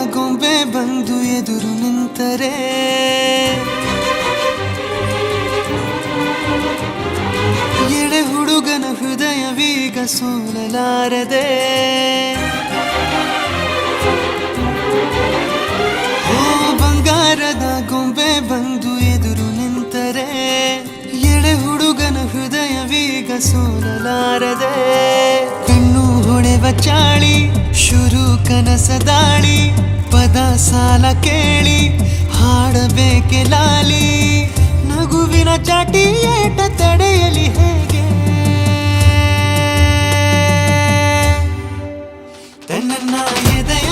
ಗೊಂಬೆ ಬಂದು ಎದುರು ನಿಂತರೆ ಎಳೆ ಹುಡುಗನ ಹೃದಯವೀಗ ಸೋಲಲಾರದೆ ಬಂಗಾರದ ಗೊಂಬೆ ಬಂದು ಎದುರು ನಿಂತರೆ ಎಳೆ ಹುಡುಗನ ಹೃದಯವೀಗ ಸೋಲಲಾರದೆ ಕಣ್ಣು ಹೊಳೆವ ಚಾಳಿ ಶುರು ಕನಸ ದಾಳಿ ಪದ ಸಾಲ ಕೇಳಿ ಹಾಡಬೇಕೆ ಲಾಲಿ ನಗುವಿನ ಚಾಟಿ ಏಟ ತಡೆಯಲಿ ಹೇಗೆ ತನ್ನ ಎದೆಯ